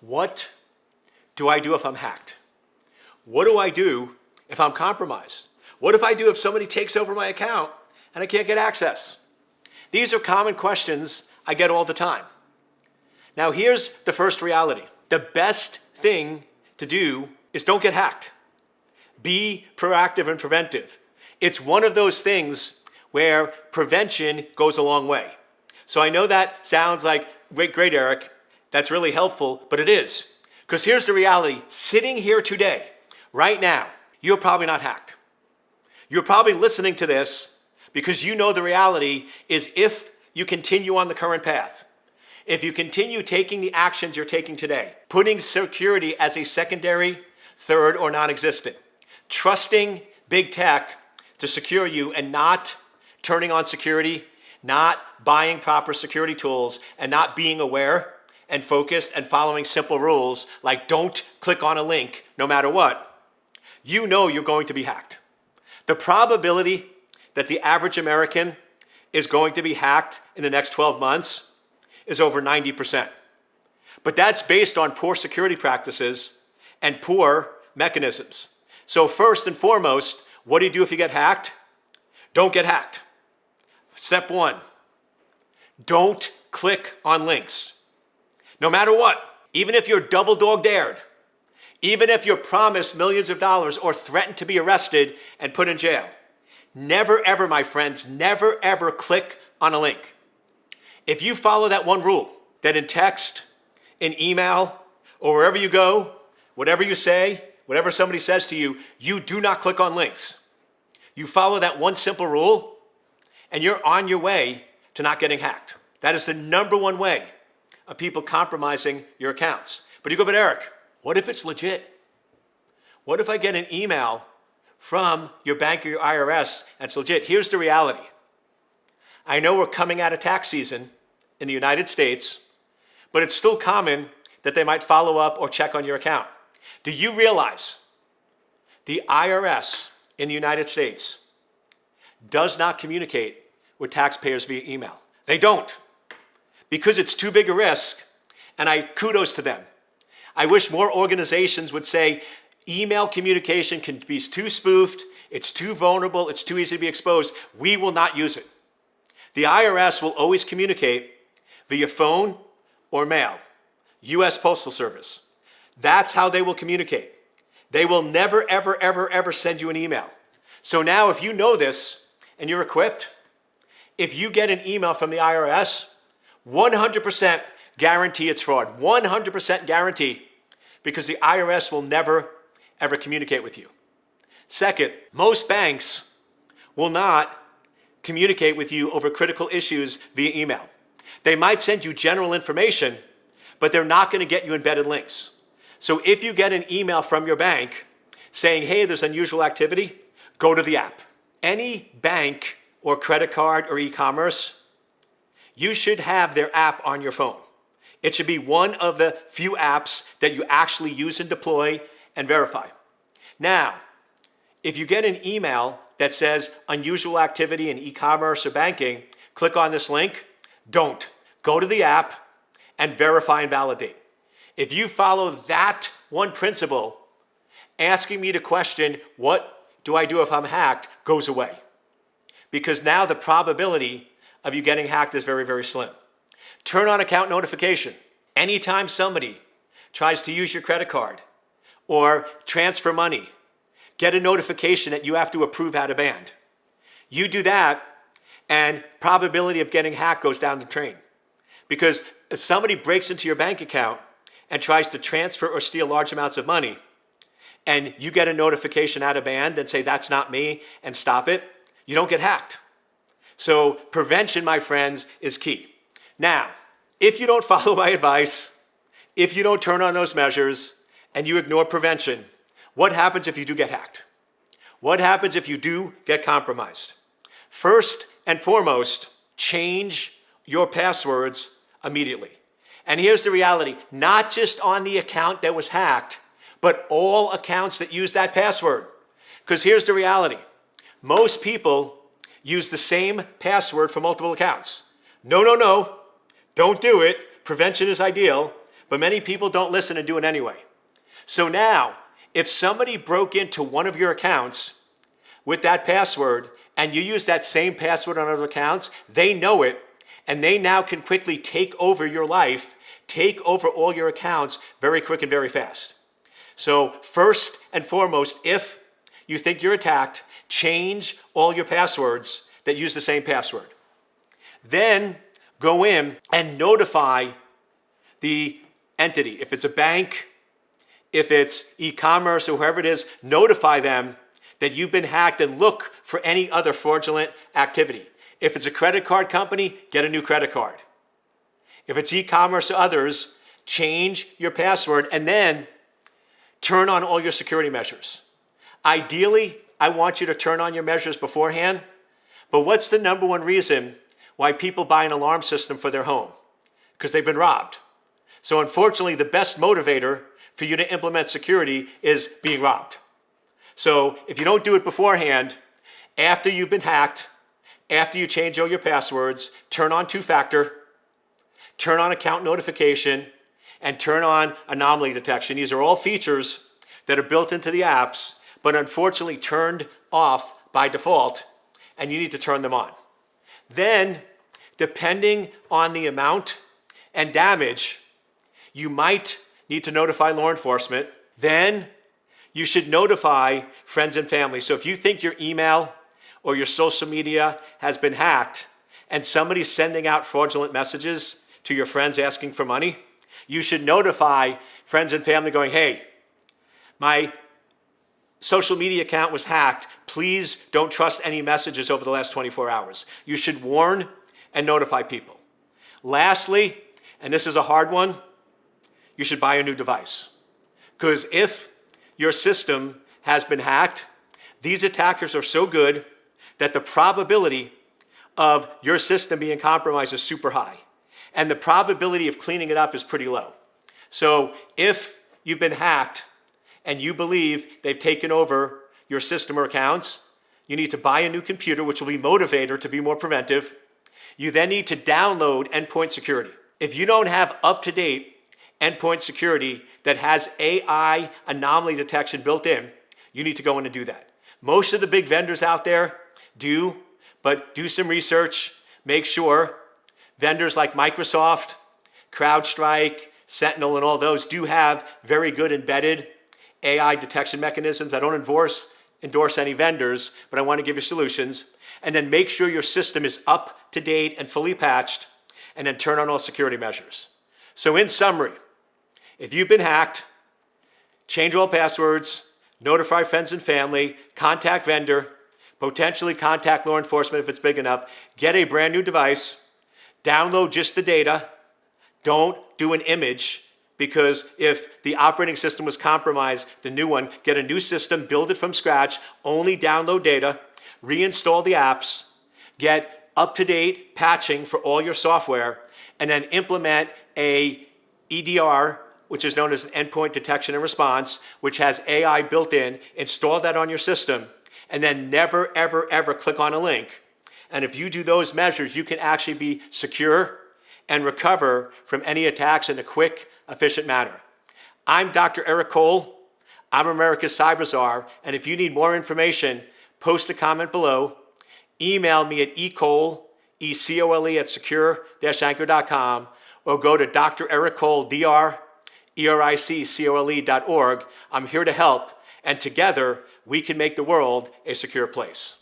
What do I do if I'm hacked? What do I do if I'm compromised? What if I do if somebody takes over my account and I can't get access? These are common questions I get all the time. Now here's the first reality. The best thing to do is don't get hacked. Be proactive and preventive. It's one of those things where prevention goes a long way. So I know that sounds like, great, Eric, that's really helpful, but it is. Because here's the reality. Sitting here today, right now, you're probably not hacked. You're probably listening to this because you know the reality is if you continue on the current path, if you continue taking the actions you're taking today, putting security as a secondary, third, or non-existent, trusting big tech to secure you and not turning on security, not buying proper security tools, and not being aware and focused and following simple rules like don't click on a link no matter what, you know you're going to be hacked. The probability that the average American is going to be hacked in the next 12 months is over 90%. But that's based on poor security practices and poor mechanisms. So first and foremost, what do you do if you get hacked? Don't get hacked. Step one, don't click on links. No matter what, even if you're double dog dared, even if you're promised millions of dollars or threatened to be arrested and put in jail, never ever, my friends, never ever click on a link. If you follow that one rule, that in text, in email, or wherever you go, whatever you say, whatever somebody says to you, you do not click on links. You follow that one simple rule, and you're on your way to not getting hacked. That is the number one way of people compromising your accounts. But you go, but Eric, what if it's legit? What if I get an email from your bank or your IRS and it's legit? Here's the reality. I know we're coming out of tax season in the United States, but it's still common that they might follow up or check on your account. Do you realize the IRS in the United States does not communicate with taxpayers via email? They don't, because it's too big a risk, and kudos to them. I wish more organizations would say email communication can be too spoofed, it's too vulnerable, it's too easy to be exposed. We will not use it. The IRS will always communicate via phone or mail, U.S. Postal Service. That's how they will communicate. They will never, ever, ever, ever send you an email. So now if you know this and you're equipped, if you get an email from the IRS, 100% guarantee it's fraud. 100% guarantee, because the IRS will never, ever communicate with you. Second, most banks will not communicate with you over critical issues via email. They might send you general information, but they're not going to get you embedded links. So if you get an email from your bank saying, hey, there's unusual activity, go to the app. Any bank or credit card or e-commerce, you should have their app on your phone. It should be one of the few apps that you actually use and deploy and verify. Now, if you get an email that says unusual activity in e-commerce or banking, click on this link. Don't. Go to the app and verify and validate. If you follow that one principle, asking me to question, what do I do if I'm hacked, goes away. Because now the probability of you getting hacked is very, very slim. Turn on account notification. Anytime somebody tries to use your credit card or transfer money, get a notification that you have to approve out of band. You do that, and probability of getting hacked goes down the drain. Because if somebody breaks into your bank account and tries to transfer or steal large amounts of money, and you get a notification out of band and say, that's not me, and stop it, you don't get hacked. So prevention, my friends, is key. Now, if you don't follow my advice, if you don't turn on those measures, and you ignore prevention, what happens if you do get hacked? What happens if you do get compromised? First and foremost, change your passwords immediately. And here's the reality, not just on the account that was hacked, but all accounts that use that password. Because here's the reality, most people use the same password for multiple accounts. No, don't do it. Prevention is ideal. But many people don't listen and do it anyway. So now, if somebody broke into one of your accounts with that password and you use that same password on other accounts, they know it and they now can quickly take over your life, take over all your accounts very quick and very fast. So first and foremost, if you think you're attacked, change all your passwords that use the same password. Then go in and notify the entity. If it's a bank, if it's e-commerce or whoever it is, notify them that you've been hacked and look for any other fraudulent activity. If it's a credit card company, get a new credit card. If it's e-commerce or others, change your password and then turn on all your security measures. Ideally, I want you to turn on your measures beforehand, but what's the number one reason why people buy an alarm system for their home? Because they've been robbed. So unfortunately, the best motivator for you to implement security is being robbed. So if you don't do it beforehand, after you've been hacked, after you change all your passwords, turn on two-factor, turn on account notification, and turn on anomaly detection. These are all features that are built into the apps, but unfortunately turned off by default, and you need to turn them on. Then, depending on the amount and damage, you might need to notify law enforcement. Then you should notify friends and family. So if you think your email or your social media has been hacked and somebody's sending out fraudulent messages to your friends asking for money, you should notify friends and family going, hey, my social media account was hacked. Please don't trust any messages over the last 24 hours. You should warn and notify people. Lastly, and this is a hard one, you should buy a new device. Because if your system has been hacked, these attackers are so good that the probability of your system being compromised is super high. And the probability of cleaning it up is pretty low. So if you've been hacked and you believe they've taken over your system or accounts, you need to buy a new computer, which will be motivator to be more preventive. You then need to download endpoint security. If you don't have up-to-date endpoint security that has AI anomaly detection built in, you need to go in and do that. Most of the big vendors out there do, but do some research, make sure. Vendors like Microsoft, CrowdStrike, Sentinel, and all those do have very good embedded AI detection mechanisms. I don't endorse any vendors, but I want to give you solutions. And then make sure your system is up to date and fully patched, and then turn on all security measures. So in summary, if you've been hacked, change all passwords, notify friends and family, contact vendor, potentially contact law enforcement if it's big enough, get a brand new device, download just the data, don't do an image, because if the operating system was compromised, the new one, get a new system, build it from scratch, only download data, reinstall the apps, get up-to-date patching for all your software, and then implement a EDR, which is known as an endpoint detection and response, which has AI built in, install that on your system, and then never, ever, ever click on a link. And if you do those measures, you can actually be secure and recover from any attacks in a quick, efficient manner. I'm Dr. Eric Cole. I'm America's Cyber Czar. And if you need more information, post a comment below. Email me at ecole, E-C-O-L-E, at secure-anchor.com, or go to Dr. Eric Cole, DrEriccole.org. I'm here to help, and together we can make the world a secure place.